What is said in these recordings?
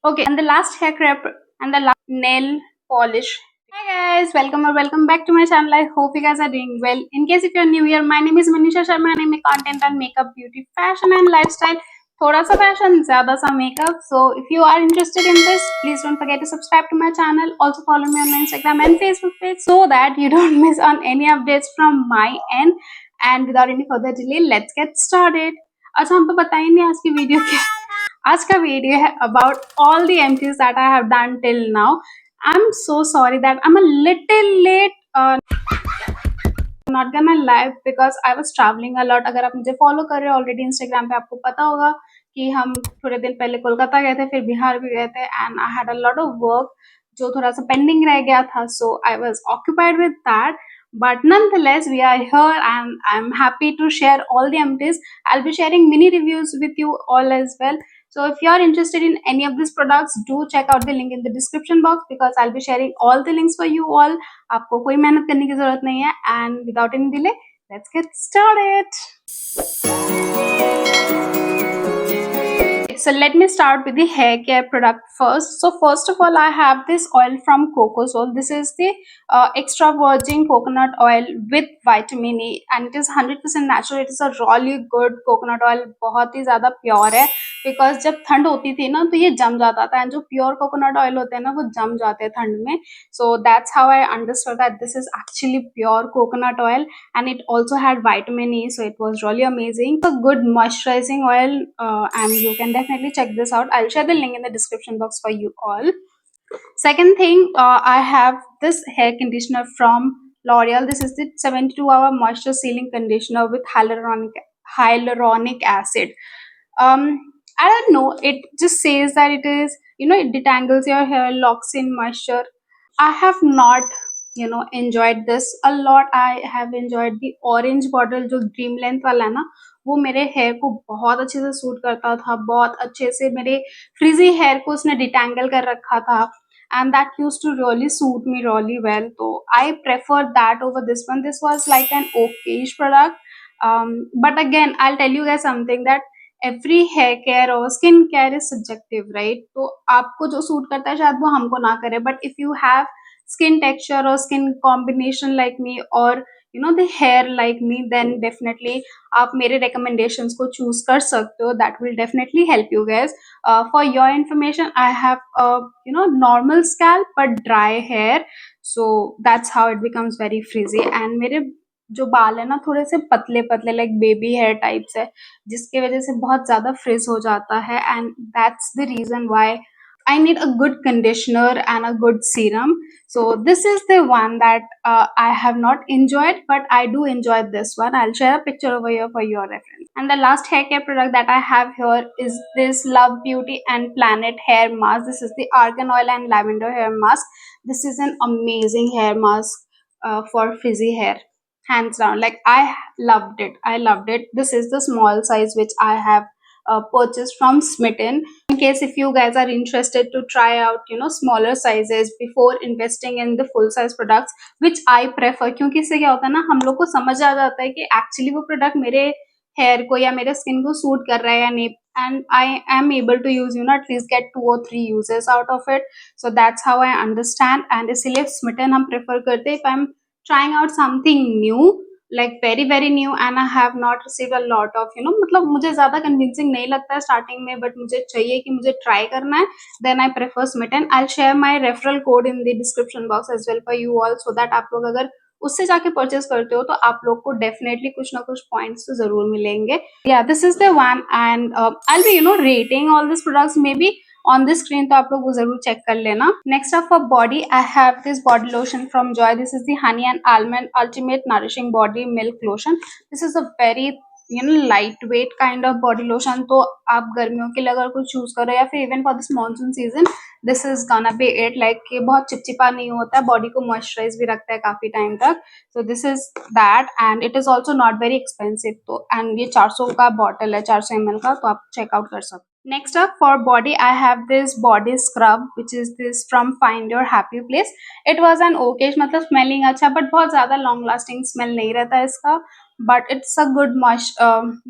Okay, and the last hair prep and the last nail polish. Hi guys, welcome or welcome back to my channel. I hope you guys are doing well. In case if you're new here, my name is Manisha Sharma and I make content on makeup, beauty, fashion and lifestyle. थोड़ा सा fashion, ज़्यादा सा makeup. So if you are interested in this, please don't forget to subscribe to my channel. Also follow me on my Instagram and Facebook page so that you don't miss on any updates from my end. And without any further delay, let's get started. अच्छा हमको बताइए नहीं आज की video क्या आज का video है about all the empties that I have done till now I am so sorry that I am a little late not gonna live because I was travelling a lot. अगर आप मुझे follow कर रहे हो already Instagram पे आपको पता होगा कि हम थोड़े दिन पहले कोलकाता गए थे फिर बिहार भी गए थे and I had a lot of work जो थोड़ा सा पेंडिंग रह गया था so I was occupied with that but nonetheless we are here and I'm happy to share all the empties. I'll be sharing mini reviews with you all as well. So if you are interested in any of these products, do check out the link in the description box because I'll be sharing all the links for you all. आपको कोई मेहनत करने की जरूरत नहीं है and without any delay, let's get started. So let me start with the hair care product first. So first of all, I have this oil from Cocosol. This is the extra virgin coconut oil with vitamin E and it is 100% natural. It is a really good coconut oil. बहुत ही ज़्यादा pure है because जब ठंड होती थी ना तो ये जम जाता था and जो pure coconut oil होते हैं ना वो जम जाते हैं ठंड में. So that's how I understood that this is actually pure coconut oil and it also had vitamin E, so it was really amazing. It's a good moisturizing oil and you can definitely check this out. I'll share the link in the description box for you all. Second thing, I have this hair conditioner from L'Oreal. This is the 72-hour moisture sealing conditioner with hyaluronic acid. I don't know, it just says that it is, it detangles your hair, locks in moisture. I have not, enjoyed this a lot. I have enjoyed the orange bottle जो dream length वाला है ना वो मेरे hair को बहुत अच्छे से सूट करता था, बहुत अच्छे से मेरे फ्रीजी हेयर को उसने डिटेंगल कर रखा था and that used to really suit me really well. So I preferred that over this one. This was like an okayish product. But again, I'll tell you guys something that every hair care or skin care is subjective, right? तो आपको जो suit करता है शायद वो हमको ना करे, but if you have skin texture or skin combination like me or the hair like me, then definitely आप मेरे recommendations को choose कर सकते हो. That will definitely help you guys. For your information, I have a normal scalp but dry hair, so that's how it becomes very frizzy. And मेरे जो बाल है ना थोड़े से पतले पतले लाइक बेबी हेयर टाइप्स है जिसकी वजह से बहुत ज्यादा फ्रिज हो जाता है and that's the reason why I need a good conditioner and a good serum. So this is the one that I have not enjoyed, but I do enjoy this one. I'll share a picture over here for your reference. And the last hair care product that I have here is this Love Beauty and Planet hair mask. This is the argan oil and lavender hair mask. This is an amazing hair mask for frizzy hair, hands down. Like I loved it. I loved it. This is the small size which I have purchased from Smitten. In case if you guys are interested to try out smaller sizes before investing in the full size products, which I prefer, क्योंकि इससे क्या होता है ना हम लोग को समझ आ जाता है कि एक्चुअली वो प्रोडक्ट मेरे हेयर को या मेरे स्किन को सूट कर रहा है या नहीं, and I am able to use at least get 2 or 3 uses out of it. So that's how I understand, and इसीलिए Smitten हम prefer करते हैं if I'm trying out something new, like very very new and I have not received a lot of मतलब मुझे ज्यादा convincing नहीं लगता है starting में, but मुझे चाहिए कि मुझे try करना है, then I prefer Smitten. I'll share my referral code in the description box as well for you all, so that आप लोग अगर उससे जाके परचेस करते हो तो आप लोग को डेफिनेटली कुछ ना कुछ पॉइंट्स तो जरूर मिलेंगे. या this is the one and I will be rating all this products may be on the screen, तो आप लोग वो जरूर चेक कर लेना. Next up for body I have this body lotion from Joy. This is the honey and almond ultimate nourishing body milk lotion. This is a very light weight kind of body lotion. तो आप गर्मियों के लिए अगर कुछ choose करो या फिर even for this monsoon season, this is gonna B it. Like ये बहुत चिपचिपा नहीं होता है, बॉडी को मॉइस्चराइज भी रखता है काफी टाइम तक. So this is that and it is also not very expensive. तो एंड ये 400 का बॉटल है, 400 ml का, तो आप चेकआउट कर सकते. Next up for body, I have this body scrub which is this from Find Your Happy Place. It was an okay, मतलब smelling अच्छा, but बहुत ज़्यादा long lasting smell नहीं रहता है इसका. But it's a good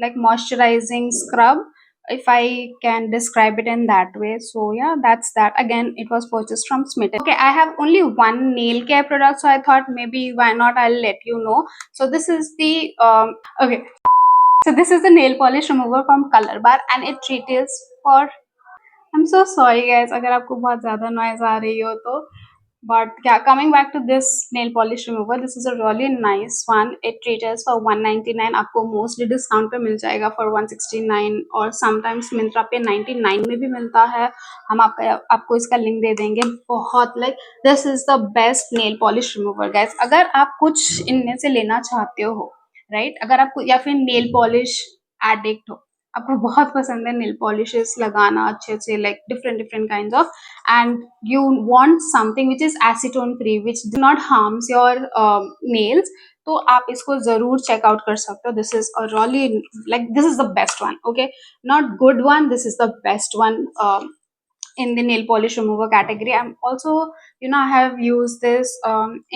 like moisturizing scrub. if I can describe it in that way. So yeah, that's that. Again, it was purchased from Smitten. Okay, I have only one nail care product, so I thought maybe why not I'll let you know. So this is the okay. So this is the nail polish remover from Color Bar, and it retails for, I'm so sorry guys अगर आपको बहुत ज़्यादा noise आ रही हो तो, but yeah, coming back to this nail polish remover, this is a really nice one. It retails for 199. आपको mostly discount पे मिल जाएगा for 169 और sometimes Myntra पे 99 में भी मिलता है. हम आपको इसका लिंक दे देंगे. बहुत like this is the best nail polish remover guys. अगर आप कुछ इनमें से लेना चाहते हो, right? अगर आपको या फिर nail polish addict हो, आपको बहुत पसंद है नेल पॉलिशेस लगाना अच्छे अच्छे like different different kinds of, and you want something which is acetone free which do not harms your nails, तो आप इसको जरूर चेकआउट कर सकते हो. This is a really like this is the best one. Okay, not good one, this is the best one in the nail polish remover category. I'm also, I have used this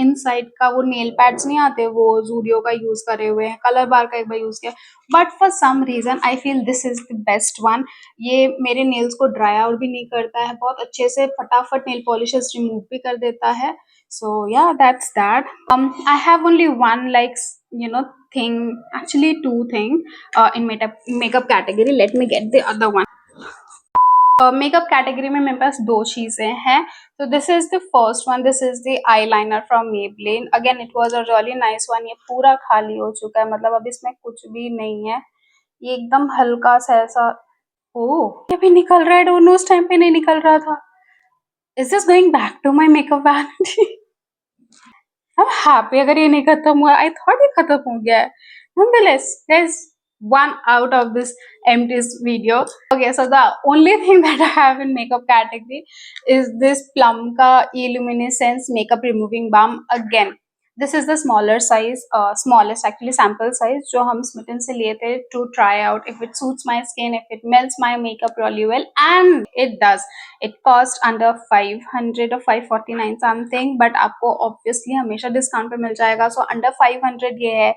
inside का वो nail pads नहीं आते, वो Zudio का use करे हुए हैं, Color Bar का एक बार use किया, but for some reason I feel this is the best one. ये मेरे nails को dry out भी नहीं करता है, बहुत अच्छे से फटाफट nail polishes remove भी कर देता है. So yeah, that's that. I have only one thing, actually two thing in makeup category. Let me get the other one. Makeup category में मेरे पास दो चीजें हैं. तो this is the first one, this is the eyeliner from Maybelline. Again it was a really nice one. ये पूरा खाली हो चुका है, मतलब अब इसमें कुछ भी नहीं है. ये एकदम हल्का सा ऐसा, ओ ये भी निकल रहा है, दोनों उस टाइम पे नहीं निकल रहा था. Is this going back to my makeup vanity? I'm happy अगर ये नहीं खत्म हुआ. I thought ये खत्म हो गया है. Nonetheless, there's one out of this empty video. Okay, so the only thing that I have in makeup category is this Plum ka Illuminescence makeup removing balm. Again, this is the smaller size, smallest actually sample size जो हम Smitten से लिए थे to try out if it suits my skin, if it melts my makeup really well, and it does. It cost under 500 or 549 something, but आपको obviously हमेशा discount पे मिल जाएगा, so under 500 ये है.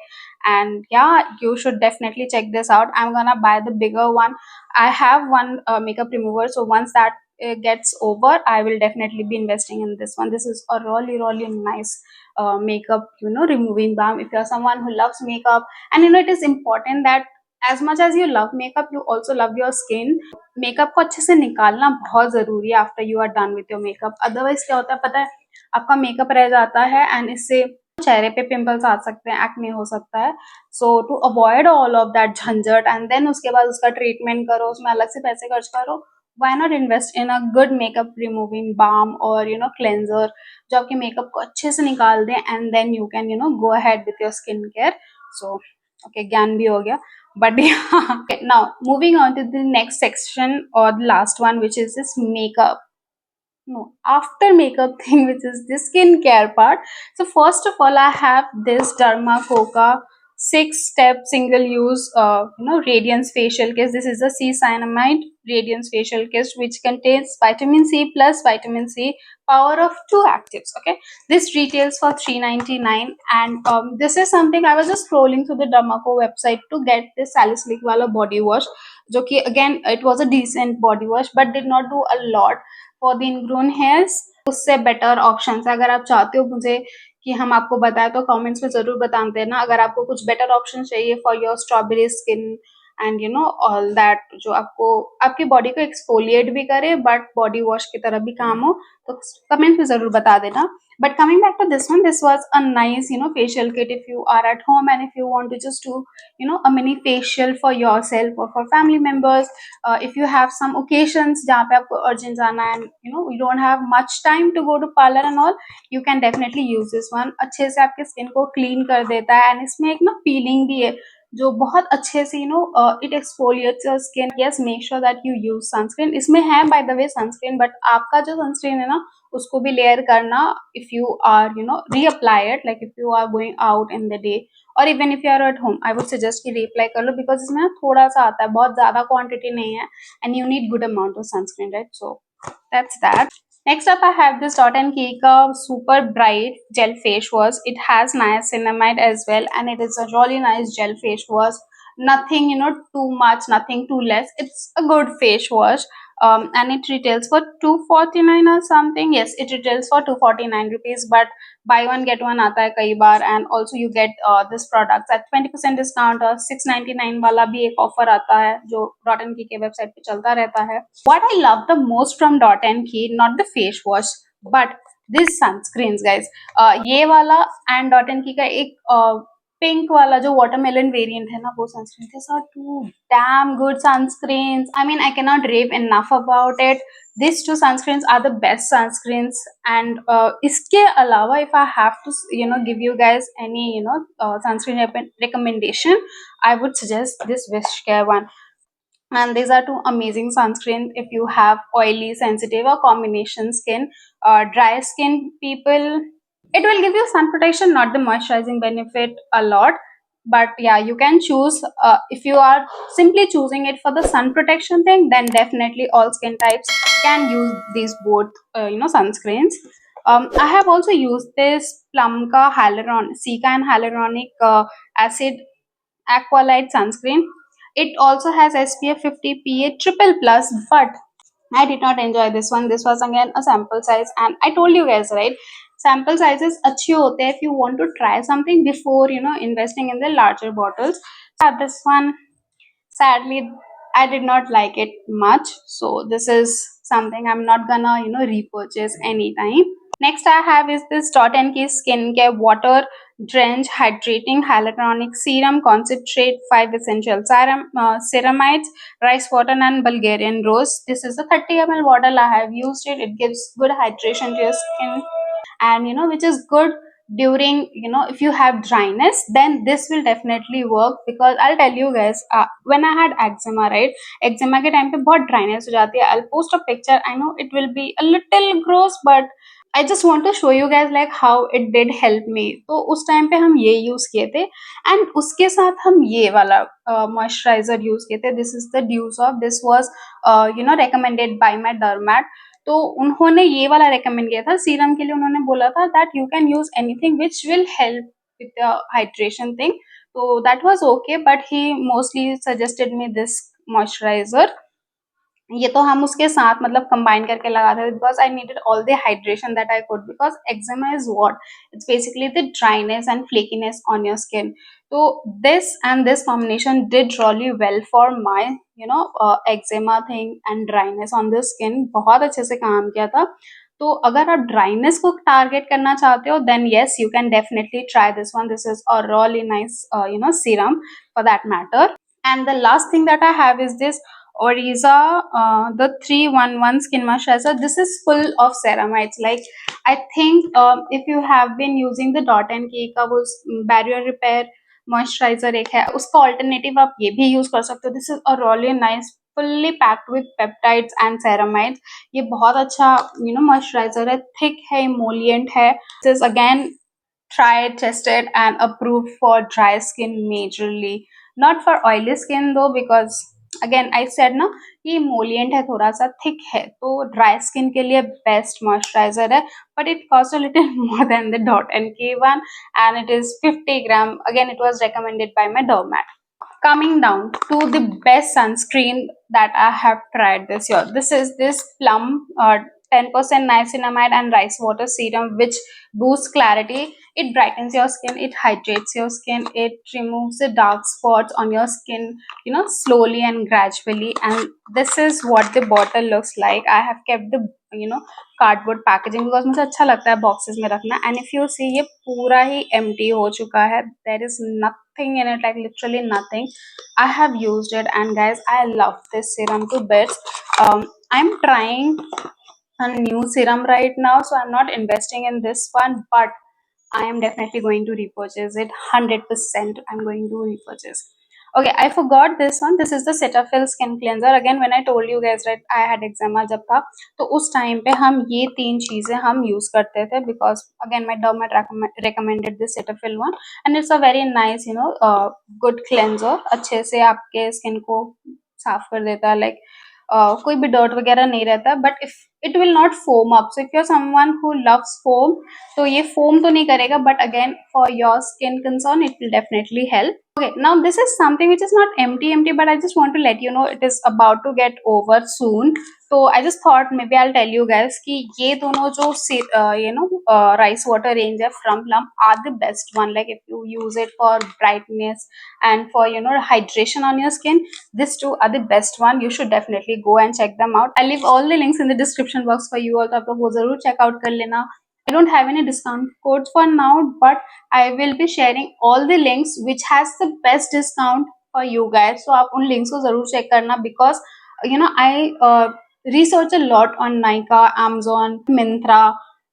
And yeah, you should definitely check this out. I'm gonna buy the bigger one. I have one makeup remover, so once that gets over, I will definitely be investing in this one. This is a really nice makeup removing balm. If you're someone who loves makeup, and it is important that as much as you love makeup, you also love your skin. Makeup को अच्छे से निकालना बहुत जरूरी है after you are done with your makeup. Otherwise क्या होता है पता है, आपका मेकअप रह जाता है एंड इससे चेहरे पे पिंपल्स आ सकते हैं, एक्ने हो सकता है. So to avoid all of that झंझट एंड देन उसके बाद उसका ट्रीटमेंट करो, उसमें अलग से पैसे खर्च करो, why not invest in a good makeup removing balm or cleanser जो आपके मेकअप को अच्छे से निकाल दे, and then you can go ahead with your skincare. So okay, ज्ञान भी हो गया. But yeah, okay, now moving on to the next section or the last one, which is this makeup, no, after makeup thing, which is the skincare part. So first of all, I have this Derma Coca 6-step single use radiance facial kit. This is a C cyanamide radiance facial kit which contains vitamin C plus vitamin C, power of 2 actives. Okay, this retails for 399, and this is something I was just scrolling through the Dermaco website to get this salicylic wala body wash, जो कि again it was a decent body wash but did not do a lot for the ingrown hairs. उससे better option है. अगर आप चाहते हो मुझे कि हम आपको बताएं तो कमेंट्स में जरूर बता देना. अगर आपको कुछ बेटर ऑप्शन चाहिए for your strawberry skin and all that, जो आपको आपकी बॉडी को एक्सफोलिएट भी करे बट बॉडी वॉश की तरह भी काम हो, तो कमेंट में जरूर बता देना. But coming back to this one, this was a nice facial kit if you are at home and if you want to just do a mini facial for yourself or for family members. If you have some occasions जहाँ पे आपको urgent जाना है and you don't have much time to go to parlor and all, you can definitely use this one. अच्छे से आपके skin को clean कर देता है, and इसमें एक पीलिंग भी है जो बहुत अच्छे से it exfoliates your skin. Yes, make sure that you use sunscreen. इसमें है by the way sunscreen, but आपका जो सनस्क्रीन है ना उसको भी लेयर करना if you are reapply it, like if you are going out in the day और even if you are at home, I would suggest कि रीअप्लाई कर लो, बिकॉज इसमें ना थोड़ा सा आता है, बहुत ज्यादा क्वांटिटी नहीं है, and you need good amount of sunscreen, right? So that's that. Next up, I have this Dot and Key Super Bright Gel Face Wash. It has niacinamide as well, and it is a really nice gel face wash. nothing too much, nothing too less. It's a good face wash. And it retails for 249 or something. Yes, it retails for 249 rupees, but buy one get one आता है कई बार, and also you get this products at 20% discount, और 699 वाला भी एक offer आता है जो Dot and Key के website पे चलता रहता है. What I love the most from Dot and Key, not the face wash, but this sunscreens guys. ये वाला and Dot and Key का एक पिंक वाला जो वाटरमेलन वेरिएंट है ना, वो sunscreen, this are two damn good sunscreens. I mean I can not rave enough about it. These two sunscreens are the best sunscreens. And इसके अलावा if I have to give you guys any sunscreen recommendation, I would suggest this Wishcare one. And these are two amazing sunscreens if you have oily, sensitive, or combination skin. Dry skin people, it will give you sun protection, not the moisturizing benefit a lot. But yeah, you can choose. If you are simply choosing it for the sun protection thing, then definitely all skin types can use these both sunscreens. I have also used this Plumka Hyaluron Sika and Hyaluronic Acid Aqualite sunscreen. It also has SPF 50 PA triple plus, but I did not enjoy this one. This was again a sample size, and I told you guys, right? Sample sizes अच्छे होते हैं if you want to try something before investing in the larger bottles. This one, sadly, I did not like it much, so this is something I'm not gonna repurchase anytime. Next I have is this Dot and Key Skincare Water Drench Hydrating Hyaluronic Serum Concentrate 5 Essential Ceramides, Rice Water and Bulgarian Rose. This is a 30 ml bottle. I have used it. It gives good hydration to your skin, and which is good during if you have dryness, then this will definitely work. Because I'll tell you guys, when I had eczema, right, eczema के time पे बहुत dryness हो जाती है. I'll post a picture. I know it will be a little gross, but I just want to show you guys like how it did help me. तो उस time पे हम ये यूज किए थे, एंड उसके साथ हम ये वाला मॉइस्चराइजर यूज किए थे. This is the dues of, this was recommended by my dermat. तो उन्होंने ये वाला recommend किया था सीरम के लिए. उन्होंने बोला था that you can use anything which will help with the hydration thing. तो that was okay, but he mostly suggested me this moisturizer. ये तो हम उसके साथ मतलब कंबाइन करके लगाते थे, because I needed all the hydration that I could. Because eczema is what, it's basically the dryness and flakiness on your skin. तो this and this combination did really well for my eczema thing and dryness on the skin. बहुत अच्छे से काम किया था. तो अगर आप ड्राइनेस को टारगेट करना चाहते हो, then yes you can definitely try this one. This is a really nice serum for that matter. And the last thing that I have is this Oriza, the 311 skin moisturizer. This is full of ceramides. Like, I think if you have been using the Dot and Key का वो barrier repair moisturizer एक है, उसका alternative आप ये भी use कर सकते हो. This is a really nice, fully packed with peptides and ceramides. ये बहुत अच्छा moisturizer है, thick है, emollient है. This is again tried, tested, and approved for dry skin majorly. Not for oily skin though, because again I said ना ये emollient है, थोड़ा सा thick है, तो dry skin के लिए best moisturizer है. But it costs a little more than the Dot and Key one, and it is 50 gram. Again, it was recommended by my dermat. Coming down to the best sunscreen that I have tried this year. This is this Plum 10% niacinamide and rice water serum, which boosts clarity. It brightens your skin, it hydrates your skin, it removes the dark spots on your skin, slowly and gradually. And this is what the bottle looks like. I have kept the cardboard packaging, because मुझे अच्छा लगता है boxes में रखना. And if you see, ये पूरा ही empty हो चुका है. There is nothing in it, like literally nothing. I have used it, and guys I love this serum to bits. I am trying a new serum right now, so I'm not investing in this one, but I am definitely going to repurchase it. 100% I'm going to repurchase. Okay, I forgot this one. This is the Cetaphil skin cleanser. Again, when I told you guys, right, I had eczema जब था, तो उस time पे हम ये तीन चीजें हम यूज करते थे. because again my dermat recommended this Cetaphil one, and it's a very nice good cleanser. अच्छे से आपके स्किन को साफ कर देता है. like कोई भी डर्ट वगैरह नहीं रहता, but if it will not foam up. So if you are someone who loves foam, तो ये फोम तो नहीं करेगा, but again for your skin concern it will definitely help. Okay, now this is something which is not empty, but I just want to let you know it is about to get over soon. So I just thought maybe I'll tell you guys कि ये दोनों जो rice water range है from Plum are the best one. Like if you use it for brightness and for hydration on your skin, these two are the best one. You should definitely go and check them out. I'll leave all the links in the description box for you all. तो आप लोग वो जरूर check out कर लेना. I don't have any discount codes for now, but I will be sharing all the links which has the best discount for you guys. So आप उन links को जरूर check करना, because I research a lot on Nykaa, Amazon, Myntra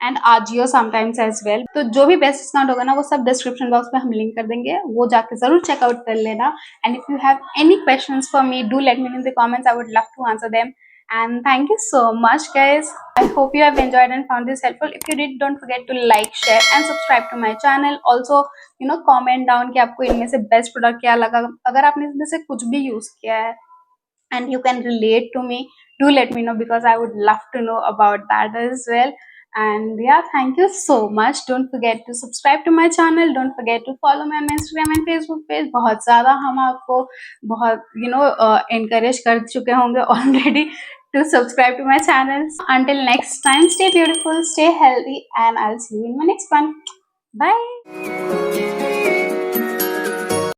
and Ajio sometimes as well. तो जो भी best discount होगा ना वो सब डिस्क्रिप्शन बॉक्स में हम लिंक कर देंगे, वो जाके जरूर चेकआउट कर लेना. And if you have any questions for me, do let me in the comments. I would love to answer them. And thank you so much guys. I hope you have enjoyed and found this helpful. If you did, don't forget to like, share and subscribe to my channel. Also comment down कि आपको इनमें से best product क्या लगा. अगर आपने इसमें से कुछ भी यूज किया है and you can relate to me, do let me know, because I would love to know about that as well. And yeah, thank you so much. Don't forget to subscribe to my channel. Don't forget to follow me on Instagram and Facebook page. बहुत ज़्यादा हम आपको बहुत encourage कर चुके होंगे already to subscribe to my channel. Until next time, stay beautiful, stay healthy, and I'll see you in my next one. Bye.